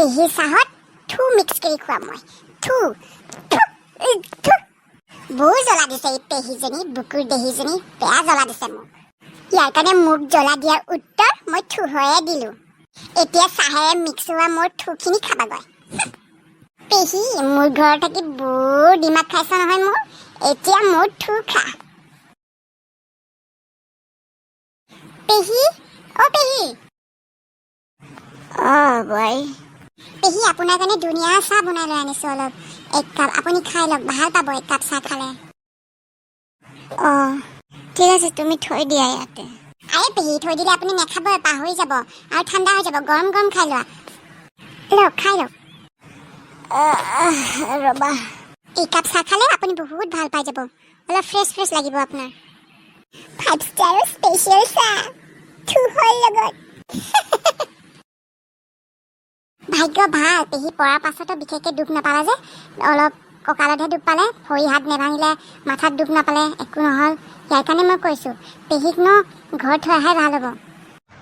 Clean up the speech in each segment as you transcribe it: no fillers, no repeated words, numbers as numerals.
পেহী চাহত থু মিক্স কৰি খুৱাম মই থু বহু জ্বলা দিছে এই পেহীজনী বুকুৰ দেহীজনী বেয়া জ্বলা দিছে মোক ইয়াৰ কাৰণে মোক জ্বলা দিয়াৰ উত্তৰ মই থুহয়ে দিলো এতিয়া চাহেৰে মিক্স হোৱা মোৰ থুখিনি খাবাগৈ পেহী মোৰ ঘৰত থাকি বৰ দিমাগ খাইছ নহয় মোৰ এতিয়া মোৰ থু খা পেহী অ পেহী বই পেহী আপোনাৰ কাৰণে ধুনীয়া চাহ বনাই লৈ আনিছো অলপ এক কাপ আপুনি খাই লওক ভাল পাব এক কাপ চাহ খালে ঠিক আছে তুমি থৈ দিয়া ইয়াতে আৰে পেহী থৈ দিলে আপুনি নাখাব পাহৰি যাব আৰু ঠাণ্ডা হৈ যাব গৰম গৰম খাই লোৱা লওক খাই লওক ৰবা এই কাপ চাহ খালে আপুনি বহুত ভাল পাই যাব অলপ ফ্ৰেছ লাগিব আপোনাৰ 5 ষ্টাৰ স্পেচিয়েল চাহ থুহৰ লগত ভাগ্য ভাল পেহী পৰাৰ পাছতো বিশেষকৈ দুখ নাপালা যে অলপ কঁকালতহে দুখ পালে ভৰি হাত নেভাঙিলে মাথাত দুখ নাপালে একো নহ'ল ইয়াৰ কাৰণে মই কৈছোঁ পেহীক ঘৰত থৈ অহাই ভাল হ'ব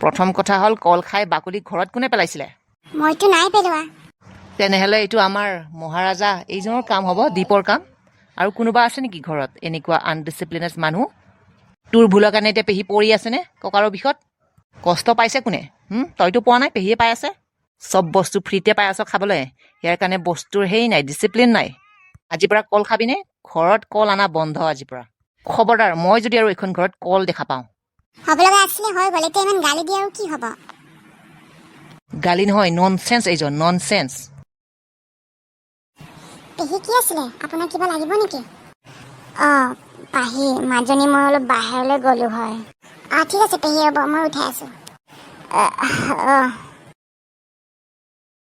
প্ৰথম কথা হ'ল কল খাই বাকলি ঘৰত কোনে পেলাইছিলে মইতো নাই পেলোৱা তেনেহ'লে এইটো আমাৰ মহাৰাজা এইজনৰ কাম হ'ব দীপৰ কাম আৰু কোনোবা আছে নেকি ঘৰত এনেকুৱা আনডিচিপ্লিনেছ মানুহ তোৰ ভুলৰ কাৰণে এতিয়া পেহী পৰি আছেনে কঁকালৰ বিষত কষ্ট পাইছে কোনে তইতো পোৱা নাই পেহীয়ে পাই আছে চব বস্তু ফ্ৰীতে পাই আছ খাবলৈ ইয়াৰ কাৰণে বস্তুৰ হেৰি নাই ডিচিপ্লিন নাই আজিৰ পৰা কল খাবিনে ঘৰত কল অনা বন্ধ আজিৰ পৰা খবৰদাৰ মই যদি আৰু এইখন ঘৰত কল দেখা পাওঁ হ'ব লগা আছিলে হৈ গ'ল এতিয়া ইমান গালি দিয়ে আৰু কি হ'ব গালি নহয় ননচেন্স এইজন ননচেন্স পেহী কি আছিলে আপোনাৰ কিবা লাগিব নেকি পাহী মাজনী মই অলপ বাহিৰলৈ গ'লো হয় ঠিক আছে পেহী হ'ব মই উঠাই আছোঁ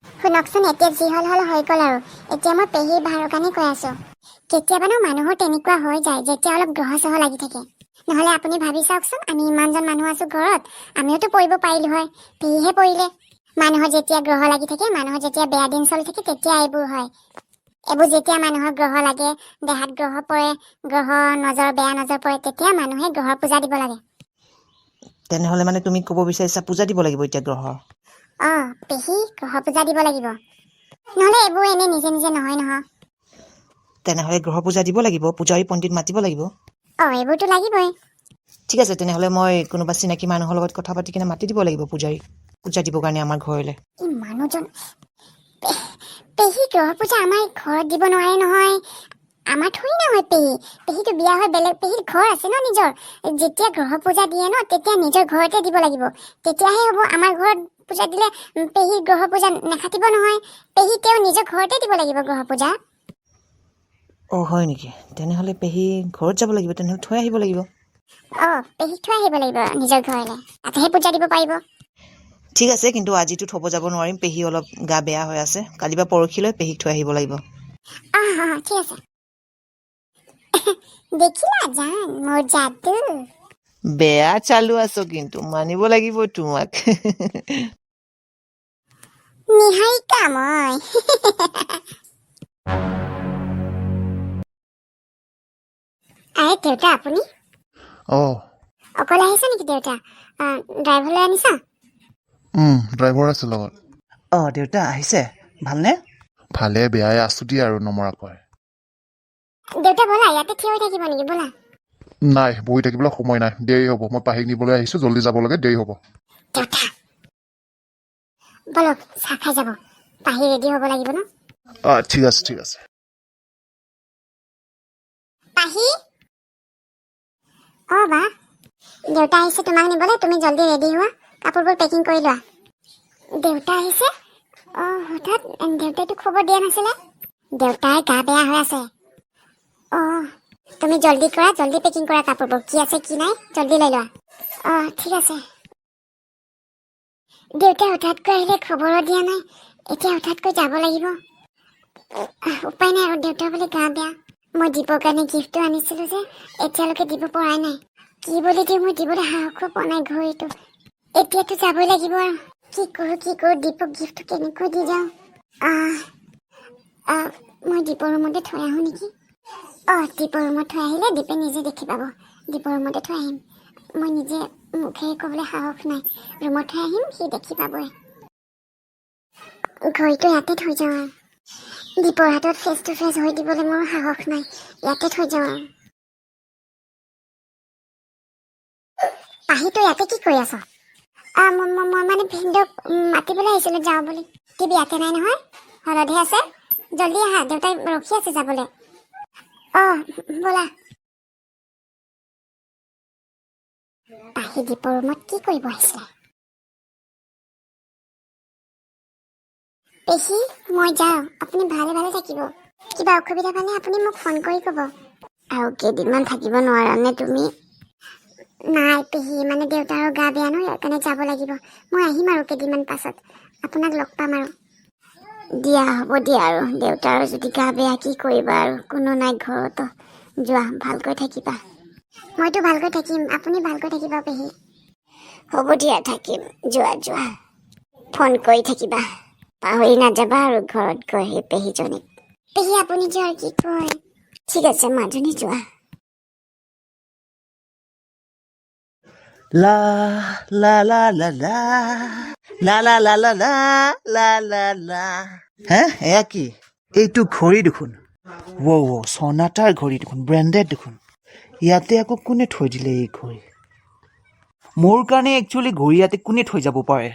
শুনকচোন এতিয়া যি হ'ল হৈ গ'ল আৰু এতিয়া মই পেহীৰ ভাৰৰ কাৰণে কৈ আছোঁ কেতিয়াবা মানুহৰ তেনেকুৱা হৈ যায় যেতিয়া অলপ গ্ৰহ চহ লাগি থাকে নহ'লে আপুনি ভাবি চাওকচোন আমি ইমানজন মানুহ আছোঁ ঘৰত আমিওতো পৰিব পাৰিলোঁ হয় পেহীহে পৰিলে মানুহৰ যেতিয়া গ্ৰহ লাগি থাকে মানুহৰ যেতিয়া বেয়া দিন চলি থাকে তেতিয়া এইবোৰ হয় এইবোৰ যেতিয়া মানুহৰ গ্ৰহ লাগে দেহাত গ্ৰহ পৰে গ্ৰহ নজৰ বেয়া নজৰ পৰে তেতিয়া মানুহে গ্ৰহৰ পূজা দিব লাগে তেনেহ'লে মানে তুমি ক'ব বিচাৰিছা পূজা দিব লাগিব এতিয়া গ্ৰহৰ পেহী গ্ৰহ পূজা দিব লাগিব নহ'লে এইবোৰ এনেই নিজে নিজে নহয় তেনেহ'লে গ্ৰহ পূজা দিব লাগিব পূজাৰী পণ্ডিত মাতিব লাগিব এইবোৰতো লাগিবই ঠিক আছে তেনেহ'লে মই কোনোবা চিনাকি মানুহৰ লগত কথা পাতি কিনে মাতি দিব লাগিব পূজাৰী পূজা দিবৰ কাৰণে আমাৰ ঘৰলৈ এই মানুহজন পেহী গ্ৰহ পূজা আমাৰ ঘৰত দিব নোৱাৰে নহয় আমাৰ থৈ নহয় পেহীটো বিয়া হৈ বেলেগ পেহীৰ ঘৰ আছে নিজৰ যেতিয়া গ্ৰহ পূজা দিয়ে তেতিয়া নিজৰ ঘৰতে দিব লাগিব তেতিয়াহে হ'ব আমাৰ ঘৰত পূজা দিলে পেহীৰ গ্ৰহ পূজা নাখাটিব নহয় পেহী তেওঁ নিজৰ ঘৰতে দিব লাগিব গ্ৰহ পূজা হয় নেকি তেনেহ'লে পেহী ঘৰত যাব লাগিব তেনেহ'লে থৈ আহিব লাগিব পেহীক থৈ আহিব লাগিব নিজৰ ঘৰলৈ তাতেহে পূজা দিব পাৰিব ঠিক আছে কিন্তু আজিতো থ'ব যাব নোৱাৰিম পেহী অলপ গা বেয়া হৈ আছে কালি বা পৰহিলৈ পেহীক থৈ আহিব লাগিব ঠিক আছে দেখিলা জান মোৰ যাদু বেয়া চালু আছো কিন্তু মানিব লাগিব তোমাক নিহাৰিকা মই আৰে দেউতা আপুনি অকলে আহিছে নেকি দেউতা ড্ৰাইভাৰলৈ আনিছা ড্ৰাইভাৰ আছে লগত দেউতা আহিছে ভালনে ভালে বেয়াই আছো দিয়া আৰু নমৰাকৈ দেউতা ব'লা ইয়াতে থিয় হৈ থাকিব নেকি ব'লা নাই বহি থাকিবলৈ সময় নাই দেৰি হ'ব মই পাহিক নিবলৈ আহিছো জল্দি যাব লাগে দেৰি হ'ব দেউতা বলক চাহ খাই যাব পাহি ৰেডি হ'ব লাগিব ন ঠিক আছে পাহি বা দেউতা আহিছে তোমাক নিবলৈ তুমি জল্দি ৰেডি হোৱা কাপোৰবোৰ পেকিং কৰি লোৱা দেউতা আহিছে হঠাৎ দেউতাইতো খবৰ দিয়া নাছিলে দেউতাৰ গা বেয়া হৈ আছে তুমি জল্দি কৰা জল্দি পেকিং কৰা কাপোৰবোৰ কি আছে কি নাই জল্দি লৈ লোৱা ঠিক আছে দেউতাই হঠাৎকৈ আহিলে খবৰো দিয়া নাই এতিয়া হঠাৎকৈ যাব লাগিব উপায় নাই আৰু দেউতাৰ বোলে গা বেয়া মই দিবৰ কাৰণে গিফ্টটো আনিছিলো যে এতিয়ালৈকে দিব পৰাই নাই কি বুলি দিওঁ মই দিবলৈ সাহসো পোৱা নাই ঘড়ীটো এতিয়াতো যাবই লাগিব আৰু কি কৰো দীপক গিফ্টটো কেনেকৈ দি যাওঁ মই দীপৰ ৰুমতে থৈ আহোঁ নেকি দীপৰ ৰুমত থৈ আহিলে দীপে নিজে দেখি পাব দীপৰ ৰুমতে থৈ আহিম মই নিজে মুখেৰে ক'বলৈ সাহস নাই ৰুমত থৈ আহিম সি দেখি পাবই ঘড়ীটো ইয়াতে থৈ যাওঁ আৰু দীপৰ হাতত ফেচ টু ফেচ হৈ দিবলৈ মোৰ সাহস নাই ইয়াতে থৈ যাওঁ আৰু পাহিটো ইয়াতে কি কৰি আছ মই মানে ভিনদেউক মাতিবলৈ আহিছিলোঁ যাওঁ বুলি টিভি ইয়াতে নাই নহয় হলতহে আছে জলদি আহা দেউতাই ৰখি আছে যাবলৈ ব'লা পাহি দীপৰ ৰুমত কি কৰিব আহিছিলে পেহী মই যাওঁ আপুনি ভালে ভালে থাকিব কিবা অসুবিধা পালে আপুনি মোক ফোন কৰি ক'ব আৰু কেইদিনমান থাকিব নোৱাৰানে তুমি নাই পেহী মানে দেউতাৰো গা বেয়া ন ইয়াৰ কাৰণে যাব লাগিব মই আহিম আৰু কেইদিনমান পাছত আপোনাক লগ পাম আৰু দিয়া হ'ব দিয়া আৰু দেউতাৰ যদি গা বেয়া কি কৰিবা আৰু কোনো নাই ঘৰতো যোৱা ভালকৈ থাকিবা মইতো ভালকৈ থাকিম আপুনি ভালকৈ থাকিব পেহী হ'ব দিয়া থাকিম যোৱা ফোন কৰি থাকিবা পাহৰি নাযাবা আৰু ঘৰত গৈ সেই পেহীজনীক পেহী আপুনি যোৱাৰ কি কয় ঠিক আছে মাজনী যোৱা লা লা লা লা লা লা লা লা লা লা লা লা হে এয়া কি এইটো ঘড়ী দেখোন চনাটাৰ ঘড়ী দেখোন ব্ৰেণ্ডেড দেখোন ইয়াতে আকৌ কোনে থৈ দিলে এই ঘড়ী মোৰ কাৰণে একচুৱেলি ঘড়ী ইয়াতে কোনে থৈ যাব পাৰে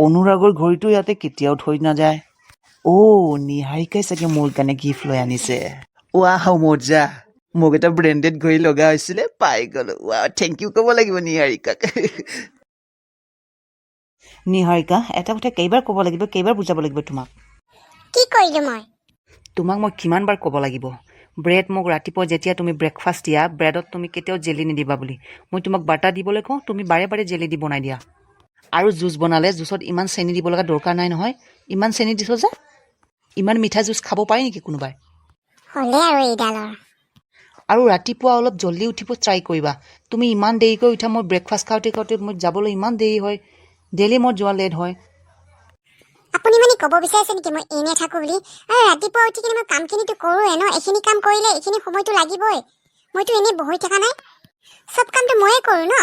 অনুৰাগৰ ঘড়ীটো ইয়াতে কেতিয়াও থৈ নাযায় নিহাৰিকাই চাগে মোৰ কাৰণে গিফ্ট লৈ আনিছে মজা মোক এটা ব্ৰেণ্ডেড ঘড়ী লগা হৈছিলে পাই গলো থেংক ইউ ক'ব লাগিব নিহাৰিকাক নিহাৰিকা এটা কথা কেইবাৰ ক'ব লাগিব কেইবাৰ বুজাব লাগিব তোমাক কি কৰিলো মই তোমাক মই কিমানবাৰ ক'ব লাগিব ব্ৰেড মোক ৰাতিপুৱা যেতিয়া তুমি ব্ৰেকফাষ্ট দিয়া ব্ৰেডত তুমি কেতিয়াও জেলি নিদিবা বুলি মই তোমাক বাটাৰ দিবলৈ কওঁ তুমি বাৰে বাৰে জেলি দি বনাই দিয়া আৰু জুচ বনালে জুচত ইমান চেনি দিব লগা দৰকাৰ নাই নহয় ইমান চেনি দিছ যে ইমান মিঠা জুচ খাব পাৰি নেকি কোনোবাই হ'লে আৰু এইডালৰ আৰু ৰাতিপুৱা অলপ জল্দি উঠিব ট্ৰাই কৰিবা তুমি ইমান দেৰিকৈ উঠা মই ব্ৰেকফাষ্ট খাওঁতে মই যাবলৈ ইমান দেৰি হয় ডেইলি মোৰ যোৱা লেট হয় আপুনি মানে ক'ব বিচাৰিছে নেকি মই এনে থাকো বুলি আৰু ৰাতিপুৱা উঠি কিনে মই কামখিনিতো কৰোৱে ন এইখিনি কাম কৰিলে এইখিনি সময়টো লাগিবই মইতো এনেই বহি থকা নাই চব কামটো ময়ে কৰোঁ ন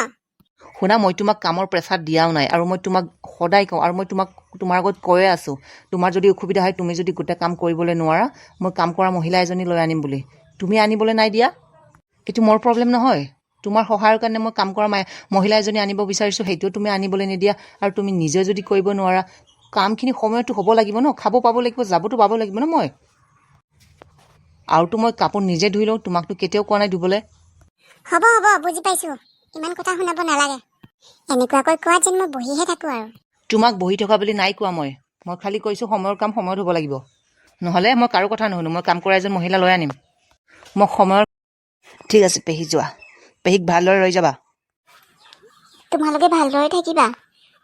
শুনা মই তোমাক কামৰ প্ৰেছাৰ দিয়াও নাই আৰু মই তোমাক সদায় কওঁ আৰু মই তোমাক তোমাৰ আগত কৈয়ে আছোঁ তোমাৰ যদি অসুবিধা হয় তুমি যদি গোটেই কাম কৰিবলৈ নোৱাৰা মই কাম কৰা মহিলা এজনী লৈ আনিম বুলি তুমি আনিবলৈ নাই দিয়া এইটো মোৰ প্ৰব্লেম নহয় তোমাৰ সহায়ৰ কাৰণে মই কাম কৰা মহিলা এজনী আনিব বিচাৰিছোঁ সেইটোও তুমি আনিবলৈ নিদিয়া আৰু তুমি নিজে যদি কৰিব নোৱাৰা কামখিনি সময়তো হ'ব লাগিব ন খাব পাব লাগিব যাবতো পাব লাগিব ন মই আৰুতো মই কাপোৰ নিজে ধুই লওঁ তোমাকতো কেতিয়াও কোৱা নাই ধুবলৈ হ'ব বুজি পাইছোঁ ইমান কথা শুনাব নালাগে এনেকুৱাকৈ কোৱা যেন মই বহিহে থাকোঁ আৰু তোমাক বহি থকা বুলি নাই কোৱা মই খালি কৈছোঁ সময়ৰ কাম সময়ত হ'ব লাগিব নহ'লে মই কাৰো কথা নুশুনো মই কাম কৰা এজন মহিলা লৈ আনিম মই সময়ৰ ঠিক আছে পেহী যোৱা পেহীক ভালদৰে ৰৈ যাবা তোমালোকে ভালদৰে থাকিবা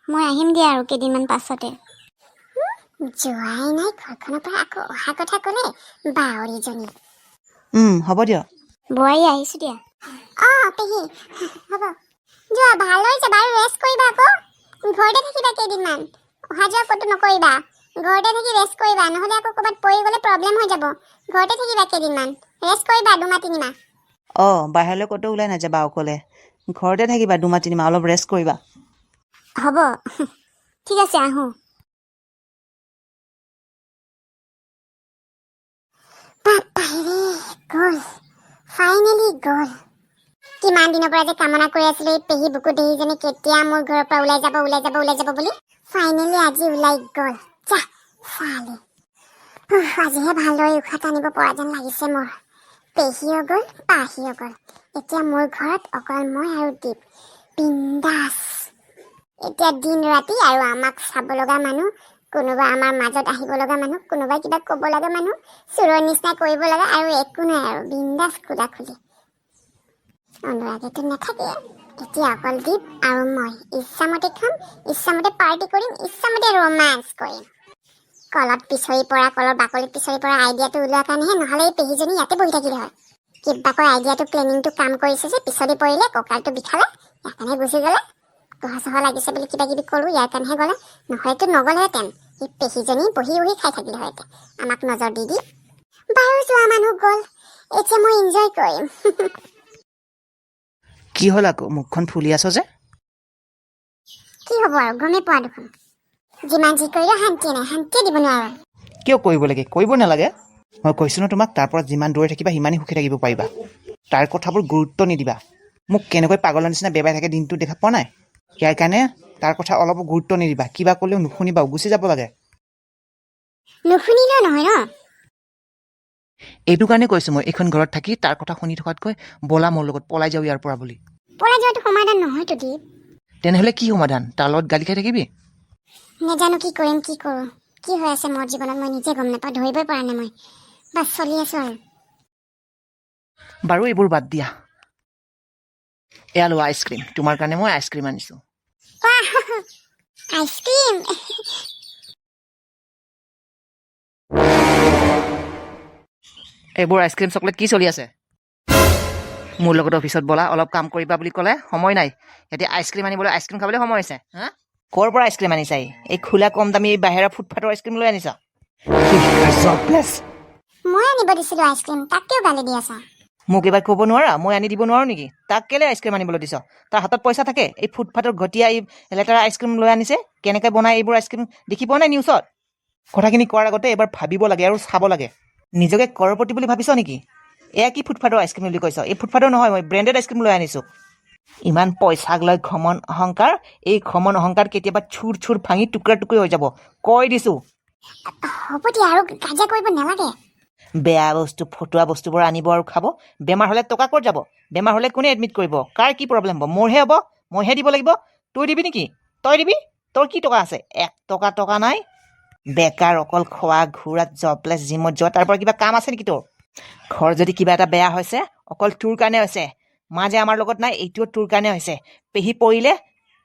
মই আহিম দিয়া আৰু কেইদিনমান পাছতে যোৱাই নাই ঘৰখনৰ পৰা আকৌ অহা কথা ক'লে বাউৰীজনী হ'ব দিয়ক বোৱাৰী আহিছোঁ দিয়া পেহী হ'ব যোৱা ভালদৰে যাবা আৰু ৰেষ্ট কৰিবা আকৌ ঘৰতে থাকিবা কেইদিনমান অহা যোৱা ক'তো নকৰিবা ঘৰতে থাকি ৰেষ্ট কৰিবা নহ'লে আকৌ ক'ৰবাত পৰি গ'লে প্ৰব্লেম হৈ যাব ঘৰতে থাকিবা কেইদিনমান ৰেষ্ট কৰিবা 2-3 মাহ বাহিৰলৈ ক'তো ওলাই নাযাবা অকলে ঘৰতে থাকিবা 2-3 মাহ অলপ ৰেষ্ট কৰিবা হ'ব ঠিক আছে আহোঁ বাপাৰে গ'ল ফাইনেলি গ'ল কিমান দিনৰ পৰা যে কামনা কৰি আছিলোঁ এই পেহী বুকু দেহীজনী কেতিয়া মোৰ ঘৰৰ পৰা ওলাই যাব বুলি ফাইনেলি আজি ওলাই গ'ল যা চালে আজিহে ভালদৰে উশাহ টানিব পৰা যেন লাগিছে মোৰ পেহীও গ'ল পাহিও গ'ল এতিয়া মোৰ ঘৰত অকল মই আৰু দীপ বিন্দাছ এতিয়া দিন ৰাতি আৰু আমাক চাব লগা মানুহ কোনোবা আমাৰ মাজত আহিব লগা মানুহ কোনোবাই কিবা ক'ব লগা মানুহ চোৰৰ নিচিনা কৰিব লগা আৰু একো নাই আৰু বিন্দাছ খোলাখুলি অনুৰাগীটো নাথাকে এতিয়া অকল দীপ আৰু মই ইচ্ছামতে খাম ইচ্ছামতে পাৰ্টি কৰিম ইচ্ছামতে ৰোমাঞ্চ কৰিম কলৰ বাকলিত পিছৰি পৰা আইডিয়াটো ওলোৱাৰ কাৰণেহে নহ'লে এই পেহীজনী ইয়াতে বহি থাকিলে হয় কিবাকৈ আইডিয়াটো প্লেনিংটো কাম কৰিছে যে পিছলি পৰিলে কঁকালটো বিষালে ইয়াৰ কাৰণে গুচি গ'লে গহ লাগিছে বুলি কিবা কিবি ক'লোঁ ইয়াৰ কাৰণেহে গ'লে নহ'লেতো নগ'লেহেঁতেন এই পেহীজনী বহি খাই থাকিলেহেঁতেন আমাক নজৰ দি বাৰু যোৱা মানুহ গ'ল এতিয়া মই এনজয় কৰিম কি হ'ল আকৌ মুখখন ফুলি আছ যে কি হ'ব আৰু গমেই পোৱা দেখোন যিমান যি কৰিলেও শান্তিয়ে নাই, শান্তিয়ে দিব নোৱাৰো। কিয় কৰিব লাগে? কৰিব নালাগে। মই কৈছোঁ ন তোমাক, তাৰ পৰা যিমান দূৰে থাকিবা সিমানেই সুখী থাকিব পাৰিবা। তাৰ কথাবোৰ গুৰুত্ব নিদিবা। মোক কেনেকৈ পাগলৰ নিচিনা বেবাই থাকে দিনটো দেখা পোৱা নাই? ইয়াৰ কাৰণে তাৰ কথা অলপো গুৰুত্ব নিদিবা। কিবা ক'লেও নুশুনিবা, গুচি যাব লাগে। নুশুনিলেও নহয় ন? এইটো কাৰণে কৈছোঁ মই এইখন ঘৰত থাকি তাৰ কথা শুনি থকাতকৈ ব'লা মোৰ লগত পলাই যাওঁ ইয়াৰ পৰা বুলি। পলাই যোৱাটো সমাধান নহয়তো দীপ। তেনেহ'লে কি সমাধান? তাৰ লগত গালি খাই থাকিবি? নেজানো কি কৰিম, কি কৰোঁ। কি হৈ আছে মোৰ জীৱনত মই নিজে গম নাপাওঁ, ধৰিবই পৰা নাই মই। বাছ চলি আছোঁ আৰু। বাৰু এইবোৰ বাদ দিয়া। এয়া লোৱা আইচক্ৰীম। তোমাৰ কাৰণে মই আইচক্ৰীম আনিছোঁ। আইচক্ৰীম। এইবোৰ আইচক্ৰীম চকলেট কি চলি আছে? মোৰ লগত অফিচত ব'লা, অলপ কাম কৰিবা বুলি ক'লে সময় নাই। এতিয়া আইচক্ৰীম আনিবলৈ, আইচক্ৰীম খাবলৈ সময় হৈছে। হা? ক'ৰ পৰা আইচক্ৰীম আনিছা? এই খোলা কম দামী এই বাহিৰা ফুটফাটৰ আইচক্ৰীম লৈ আনিছা? মই আনিব দিছিলোঁ আইচক্ৰীম, তাক কিয় গালি দি আছা? মোক এইবাৰ ক'ব নোৱাৰা? মই আনি দিব নোৱাৰো নেকি? তাক কেলে আইচক্ৰীম আনিবলৈ দিছ? তাৰ হাতত পইচা থাকে? এই ফুটফাটৰ ঘটীয়া এই লেতেৰা আইচক্ৰীম লৈ আনিছে। কেনেকৈ বনাই এইবোৰ আইচক্ৰীম দেখি পোৱা নাই নিউজত? কথাখিনি কোৱাৰ আগতে এবাৰ ভাবিব লাগে আৰু চাব লাগে। নিজকে কৰপতি বুলি ভাবিছ নেকি? এয়া কি ফুটফাটৰ আইচক্ৰীম বুলি কৈছ? এই ফুটফাটৰ নহয়, মই ব্ৰেণ্ডেড আইচক্ৰীম লৈ আনিছোঁ। ইমান পইচাক লৈ ঘমন অহংকাৰ, এই ঘমন অহংকাৰ কেতিয়াবা চুৰ চুৰ ভাঙি টুকুৰা টুকুৰি হৈ যাব। কৈ দিছোঁ। হ'ব দিয়া, আৰু কাজিয়া কৰিব নালাগে। বেয়া বস্তু, ফটুৱা বস্তুবোৰ আনিব আৰু খাব। বেমাৰ হ'লে টকা ক'ত যাব? বেমাৰ হ'লে কোনে এডমিট কৰিব? কাৰ কি প্ৰব্লেম হ'ব? মোৰহে হ'ব, মইহে দিব লাগিব। তই দিবি নেকি? তই দিবি? তোৰ কি টকা আছে? 1 টকা নাই। বেকাৰ অকল খোৱা, ঘূৰা, জবলেছ, জিমত যোৱা, তাৰ পৰা কিবা কাম আছে নেকি তোৰ? ঘৰ যদি কিবা এটা বেয়া হৈছে, অকল তোৰ কাৰণে হৈছে। মা যে আমাৰ লগত নাই, এইটোও তোৰ কাৰণে হৈছে। পেহী পৰিলে,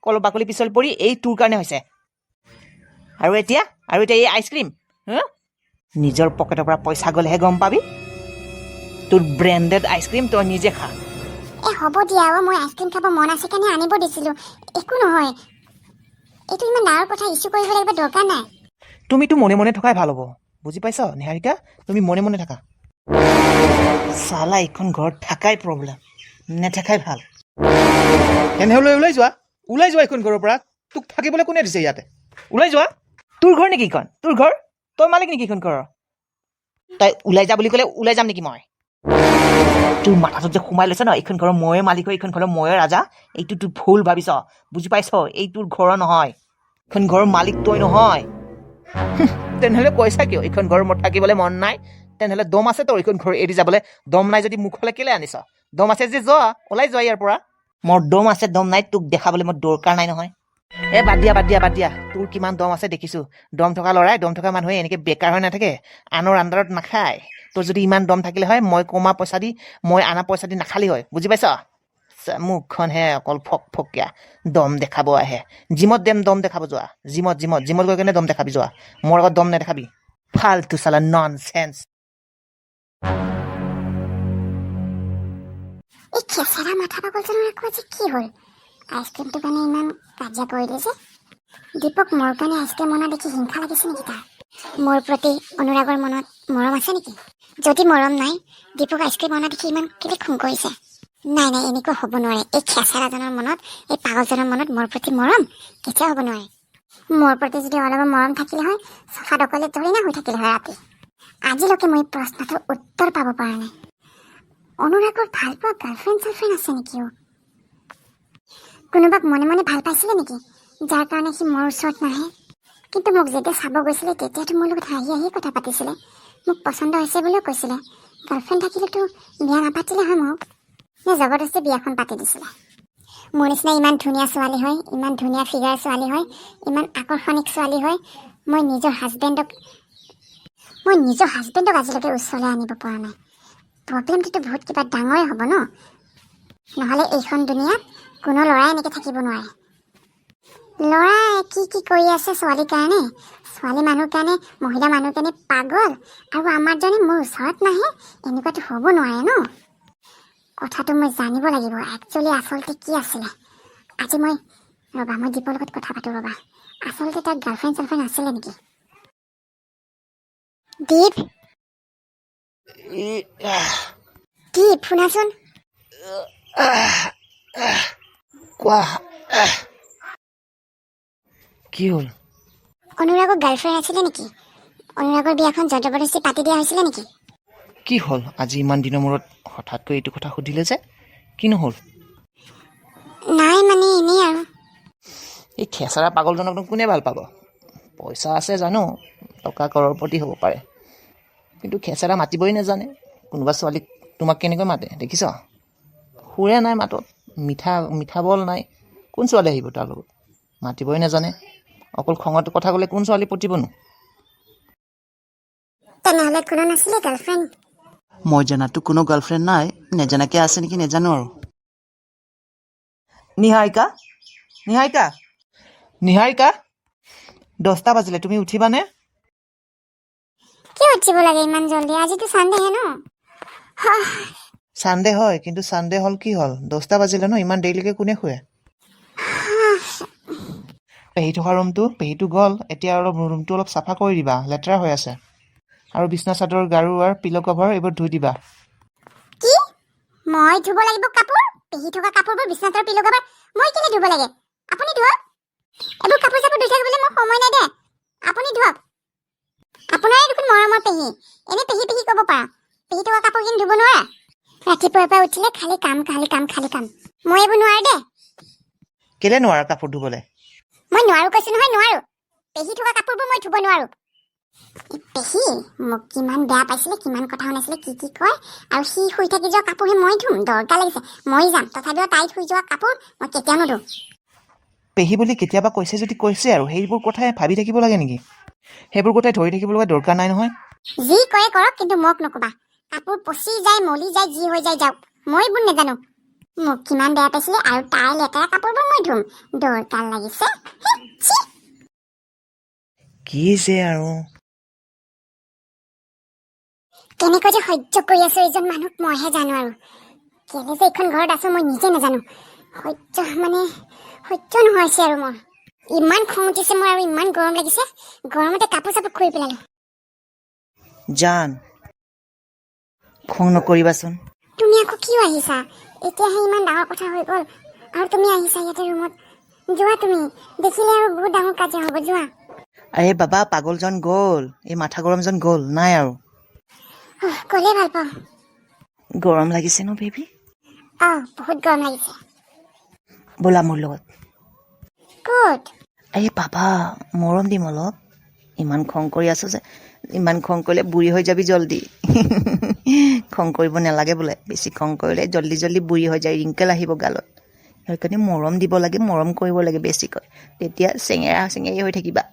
কল বাকলি পিছল পৰি, এই তোৰ কাৰণে হৈছে। আৰু এতিয়া এই আইচক্ৰীম, নিজৰ পকেটৰ পৰা পইচা গ'লেহে গম পাবি। তোৰ ব্ৰেণ্ডেড আইচক্ৰীম তই নিজে খা। হ'ব দিয়া, মই আইচক্ৰীম খাব মন আছে কাৰণে আনিব দিছিলোঁ। একো নহয়, এইটো ইমান ডাঙৰ কথা ইছ্যু কৰিব লাগিব দৰকাৰ নাই। তুমিতো মনে মনে থকাই ভাল হ'ব। বুজি পাইছ নিহাৰিকা? তুমি মনে মনে থাকা। চালা এইখন ঘৰত থাকাই প্ৰব্লেম, নেথাকাই ভাল। তেনেহ'লে ওলাই যোৱা এইখন ঘৰৰ পৰা। তোক থাকিবলৈ কোনে দিছে ইয়াতে? ওলাই যোৱা। তোৰ ঘৰ নেকি এইখন? তোৰ ঘৰ? তই মালিক নেকি এইখন ঘৰৰ? তই ওলাই যা বুলি ক'লে ওলাই যাম নেকি মই? তোৰ মাথাটোত যে সোমাই লৈছে ন, এইখন ঘৰৰ ময়ে মালিক হয়, এইখন ঘৰৰ ময়ে ৰাজা। এইটো তোৰ ভুল ভাবিছ। বুজি পাইছ? এই তোৰ ঘৰৰ নহয়। এইখন ঘৰৰ মালিক তই নহয়। তেনেহ'লে কৈছা কিয় এইখন ঘৰ মোৰ থাকিবলৈ মন নাই? তেনেহ'লে দম আছে তোৰ এইখন ঘৰ এৰি যাবলৈ? দম নাই যদি মুখলৈ কেলে আনিছ? দম আছে যে যোৱা, ওলাই যোৱা ইয়াৰ পৰা। মোৰ দম আছে দম নাই তোক দেখাবলৈ মোৰ দৰকাৰ নাই নহয়। বাদ দিয়া। তোৰ কিমান দম আছে দেখিছোঁ। দম থকা ল'ৰাই, দম থকা মানুহে এনেকৈ বেকাৰ হৈ নাথাকে, আনৰ আণ্ডাৰত নাখায়। তোৰ যদি ইমান দম থাকিলে হয়, মই কমা পইচা দি, মই আনা পইচা দি নাখালি হয়। বুজি পাইছ? মুখখনহে অকল ফকফকীয়া, দম দেখাব আহে। জিমত দম দেখাব যোৱা। জিমত গৈ কেনে দম দেখাবি যোৱা। মোৰ আগত দম নেদেখাবি। ফাল্টু চালা ননচেন্স। এই খেচেৰা মাথা পাগলজনৰ আকৌ আজি কি হ'ল? আইচক্ৰীমটোৰ কাৰণে ইমান কাজিয়া কৰিলে যে? দীপক মোৰ কাৰণে আইচক্ৰীম অনা দেখি হিংসা লাগিছে নেকি তাৰ? মোৰ প্ৰতি অনুৰাগৰ মনত মৰম আছে নেকি? যদি মৰম নাই, দীপক আইচক্ৰীম অনা দেখি ইমান কেলে খং কৰিছে? নাই, এনেকুৱা হ'ব নোৱাৰে। এই খেচেৰাজনৰ মনত, এই পাগলজনৰ মনত মোৰ প্ৰতি মৰম কেতিয়াও হ'ব নোৱাৰে। মোৰ প্ৰতি যদি অলপ মৰম থাকিলে হয়, চফা দকলে ধৰি না হৈ থাকিলে হয় ৰাতি। আজিলৈকে মই প্ৰশ্নটোৰ উত্তৰ পাব পৰা নাই। অনুৰাগৰ ভাল পোৱা গাৰ্লফ্ৰেণ্ড আছে নেকি? কোনোবাক মনে মনে ভাল পাইছিলে নেকি, যাৰ কাৰণে সি মোৰ ওচৰত নাহে? কিন্তু মোক যেতিয়া চাব গৈছিলে তেতিয়াতো মোৰ লগত হাঁহি কথা পাতিছিলে। মোক পচন্দ হৈছে বুলিও কৈছিলে। গাৰ্লফ্ৰেণ্ড থাকিলেতো বিয়া নাপাতিলে হয় মোক, নে জবৰদস্তি বিয়াখন পাতি দিছিলে? মোৰ নিচিনা ইমান ধুনীয়া ছোৱালী হয়, ইমান ধুনীয়া ফিগাৰ ছোৱালী হয়, ইমান আকৰ্ষণিক ছোৱালী হয়, মই নিজৰ হাজবেণ্ডক আজিলৈকে ওচৰলৈ আনিব পৰা নাই। প্ৰব্লেমটোতো বহুত কিবা ডাঙৰে হ'ব ন? নহ'লে এইখন দুনিয়াত কোনো ল'ৰাই এনেকৈ থাকিব নোৱাৰে। ল'ৰাই কি কৰি আছে ছোৱালীৰ কাৰণে, ছোৱালী মানুহ কাৰণে, মহিলা মানুহ কাৰণে পাগল, আৰু আমাৰ জনে মোৰ ওচৰত নাহে? এনেকুৱাতো হ'ব নোৱাৰে ন? কথাটো মই জানিব লাগিব একচুৱেলি আচলতে কি আছিলে। আজি মই দীপৰ লগত কথা পাতোঁ ৰ'বা। আচলতে তাৰ গাৰ্লফ্ৰেণ্ড আছিলে নেকি? দীপ শুনাচোন। কোৱা। কি হ'ল? অনুৰাগৰ গাৰ্লফ্ৰেণ্ড আছিলে নেকি? অনুৰাগৰ বিয়াখন জবৰদস্তি পাতি দিয়া হৈছিলে নেকি? কি হ'ল আজি ইমান দিনৰ মূৰত হঠাৎকৈ এইটো কথা সুধিলে যে কিনো হ'ল? নাই মানে এনেই আৰু। এই খেচৰা পাগলজনকনো কোনে ভাল পাব? পইচা আছে জানো, টকা কৰৰপতি হ'ব পাৰে, কিন্তু খেচৰা মাতিবই নাজানে। কোনোবা ছোৱালীক তোমাক কেনেকৈ মাতে দেখিছ? সুৰে নাই মাতত, মিঠা বল নাই। কোন ছোৱালী আহিব তাৰ লগত? মাতিবই নাজানে। অকল খঙত কথা ক'লে কোন ছোৱালী পতিবনো? তেনেহ'লে কোনো নাছিলে গাৰ্লফ্ৰেণ্ড? মই জনাতো কোনো গাৰ্লফ্ৰেণ্ড নাই, নেজানাকে আছে নেকি নেজানো আৰু। নিহাৰিকা, নিহাৰিকা, নিহাৰিকা, 10টা বাজিলে, তুমি উঠিবানে? কিয় উঠিব লাগে ইমান জল্দি? আজিতো চানডেহে ন। চানডে হয়, কিন্তু চানডে হ'ল কি হ'ল? 10টা বাজিলে ন, ইমান দেৰিলৈকে কোনে শুৱে? পেহী থকা পেহীটো গ'ল, এতিয়া ৰুমটো অলপ চাফা কৰি দিবা, লেতেৰা হৈ আছে। আৰু বিছনা চাদৰ, গাৰু আৰু পিল' কভাৰ এইবোৰ ধুই দিবা। কি? মই ধুব লাগিব কাপোৰ? পেহী থকা কাপোৰবোৰ বিছনাতৰ পিল' কভাৰ মই কেলে ধুব লাগে? আপুনি ধুৱক। এইবোৰ কাপোৰ চাপোৰ ধুই থাকিবলৈ মোৰ সময় নাই দে। আপুনি ধুৱক। আপোনাৰে দেখোন মৰমৰ পেহী। এনে পেহী পেহী ক'ব পাৰা। পেহী থকা কাপোৰখিনি ধুব নোৱাৰা? ৰাতিপুৱাৰ পৰা উঠিলে খালি কাম খালি কাম খালি কাম। মই এইবোৰ নোৱাৰো দে। কেলে নোৱাৰা কাপোৰ ধুবলৈ? মই নোৱাৰো কৈছো নহয়, নোৱাৰো। পেহী থকা কাপোৰবোৰ মই ধুব নোৱাৰো। পেহী মোক কিমান বেয়া পাইছিলে, কিমান কথা শুনাইছিলে, কি কয়, আৰু সি শুই থাকি যোৱা কাপোৰহে মই ধুম? দৰকাৰ লাগিছে মই যাম, তথাপিও তাই শুই যোৱা কাপোৰ মই কেতিয়াও নুধুম। পেহী বুলি কেতিয়াবা কৈছে যদি কৈছে আৰু, সেইবোৰ কথাই ভাবি থাকিব লাগে নেকি? সেইবোৰ কথাই ধৰি থাকিব লগা দৰকাৰ নাই নহয়। যি কৰে কৰক, কিন্তু মোক নকবা। কাপোৰ পচি যায়, মলি যায়, যি হৈ যায় যাওক, মই এইবোৰ নাজানো। মোক কিমান বেয়া পাইছিলে, আৰু তাই লেতেৰা কাপোৰবোৰ মই ধুম? দৰকাৰ লাগিছে। কি যে আৰু কেনেকৈ যে সহ্য কৰি আছো এইজন মানুহক মইহে জানো, আৰু কেলে যে এইখন ঘৰত আছো মই নিজে নাজানো। সহ্য নহৈছে আৰু মোৰ। ইমান খং উঠিছে মোৰ, আৰু ইমান গৰম লাগিছে, গৰমতে কাপোৰ চাপোৰ খুলি পেলালো। জান, খং নকৰিবাচোন। তুমি আকৌ কিয় আহিছা? এতিয়াহে ইমান ডাঙৰ কথা হৈ গ'ল, আৰু তুমি আহিছা ইয়াতে ৰুমত। যোৱা তুমি, দেখিলে আৰু বহুত ডাঙৰ কাজিয়া হ'ব, যোৱা। আৰে বাবা, পাগলজন গ'ল, এই মাথা গৰমজন গ'ল, নাই আৰু। গ'লে ভাল পাওঁ। গৰম লাগিছে ন বেবী? বহুত গৰম লাগিছে। ব'লা মোৰ লগত। ক'ত? এই বাবা, মৰম দিম অলপ। ইমান খং কৰি আছো যে, ইমান খং কৰিলে বুঢ়ী হৈ যাবি জল্দি। খং কৰিব নালাগে বোলে, বেছি খং কৰিলে জল্দি জল্দি বুঢ়ী হৈ যায়, ৰিংকেল আহিব গালত। সেইকাৰণে মৰম দিব লাগে, মৰম কৰিব লাগে বেছিকৈ, তেতিয়া চেঙেৰা চেঙেৰি হৈ থাকিবা।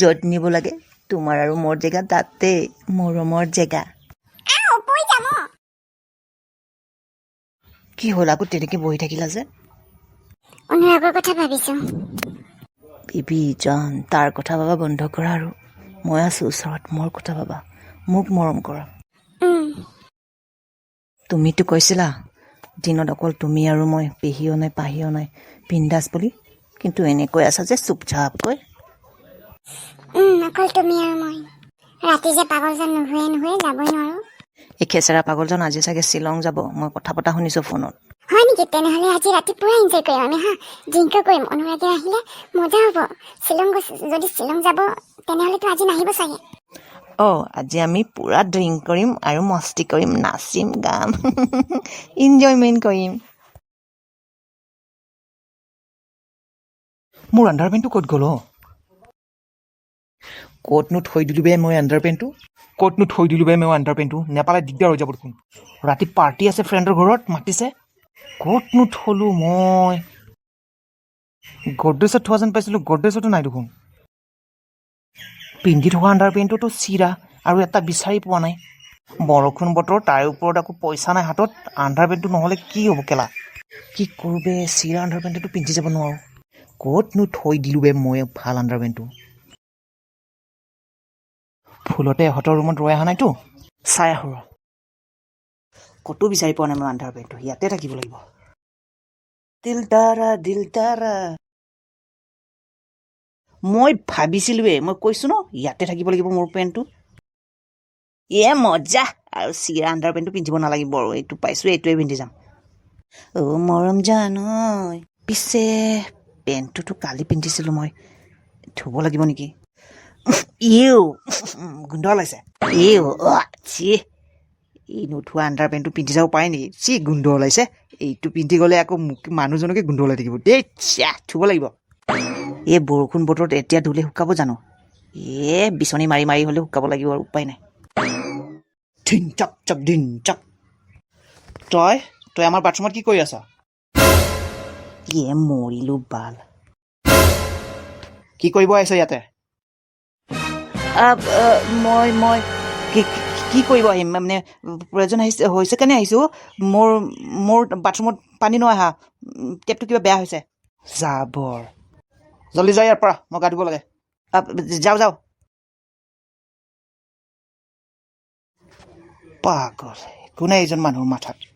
য'ত নিব লাগে, তোমাৰ আৰু মোৰ জেগা তাতে, মৰমৰ জেগা। কি হ'ল আকৌ তেনেকে বহি থাকিলা যে? অনুৰাগৰ কথা ভাবিছো। বেবী জান, তাৰ কথা ভাবা বন্ধ কৰা আৰু। মই আছো ওচৰত, মোৰ কথা ভাবা, মোক মৰম কৰা। তুমিতো কৈছিলা দিনত অকল তুমি আৰু মই, পেহীও নাই পাহীও নাই, বিন্দাছ বুলি, কিন্তু এনেকৈ আছা যে চুপচাপকৈ। অকল তুমি আৰু মই। ৰাতি যে পাগলজন নুশুৱে যাবই নোৱাৰো। এই খেচেৰা পাগলজন আজি চাগে শ্বিলং যাব, মই কথা পতা শুনিছো ফোনত। হয় নেকি? তেনেহ'লে আজি ৰাতি পুৰা এনজয় কৰিম আমি, ড্ৰিংক কৰিম। অনুৰাগে আহিলে মজা হ'ব। যদি শ্বিলং যাব তেনেহ'লেতো আজি নাহিব চাগে। আজি আমি পুৰা ড্ৰিংক কৰিম আৰু মস্তি কৰিম, নাচিম গাম, ইনজয়মেণ্ট কৰিম। মোৰ আণ্ডাৰপেণ্টটো ক'ত গ'ল? ক'তনো থৈ দিলো বে মই আণ্ডাৰপেণ্টটো? নেপালে দিগদাৰ হৈ যাব দেখোন। ৰাতি পাৰ্টি আছে, ফ্ৰেণ্ডৰ ঘৰত মাতিছে, ক'তনো থলো মই? গডৰেজত থোৱা যেন পাইছিলো, গডৰেজতো নাই দেখোন। পিন্ধি থকা আণ্ডাৰপেণ্টটোতো চিৰা, আৰু এটা বিচাৰি পোৱা নাই। বৰষুণ বতৰ, তাৰ ওপৰত আকৌ পইচা নাই হাতত, আণ্ডাৰপেণ্টটো নহ'লে কি হ'ব কেলা? কি কৰোঁ বে, চিৰা আণ্ডাৰপেণ্টটো পিন্ধি যাব নোৱাৰো। ক'তনো থৈ দিলো বে মই ভাল আণ্ডাৰপেণ্টটো? ফুলতে ইহঁতৰ ৰুমত ৰৈ অহা নাইতো, চাই আহোঁ। ক'তো বিচাৰি পোৱা নাই মই আণ্ডাৰপেণ্টটো, ইয়াতে থাকিব লাগিব। দিল তাৰা, মই ভাবিছিলোৱে, মই কৈছো ন ইয়াতে থাকিব লাগিব মোৰ পেণ্টটো। মজা। আৰু চিৰা আণ্ডাৰপেণ্টটো পিন্ধিব নালাগিব আৰু, এইটো পাইছো, এইটোৱে পিন্ধি যাম। অ' মৰম জানৈ পিছে পেণ্টটোতো কালি পিন্ধিছিলোঁ মই ধুব লাগিব নেকি ইউ গোন্ধ ওলাইছে ইউ চি এই নোধোৱা আণ্ডাৰ পেণ্টটো পিন্ধি যাব পাৰে নেকি চি গোন্ধ ওলাইছে এইটো পিন্ধি গ'লে আকৌ মানুহজনকে গোন্ধ ওলাই থাকিব দেই চিয়া ধুব লাগিব এই বৰষুণ বতৰত এতিয়া ধুলে শুকাব জানো বিচনী মাৰি মাৰি হ'লে শুকাব লাগিব আৰু উপায় নাই ধিন চাক চাক ধিন চাক তই আমাৰ বাথৰুমত কি কৰি আছা মৰিলো বাল কি কৰিব আহিছ ইয়াতে মই কি কৰিব আহিম মানে প্ৰয়োজন হৈছে কাৰণে আহিছোঁ মোৰ বাথৰুমত পানী নহা টেপটো কিবা বেয়া হৈছে যাবৰ জল্দি যা ইয়াৰ পৰা মই গা ধুব লাগে যাওঁ পাগল একো নাই এইজন মানুহৰ মাথাত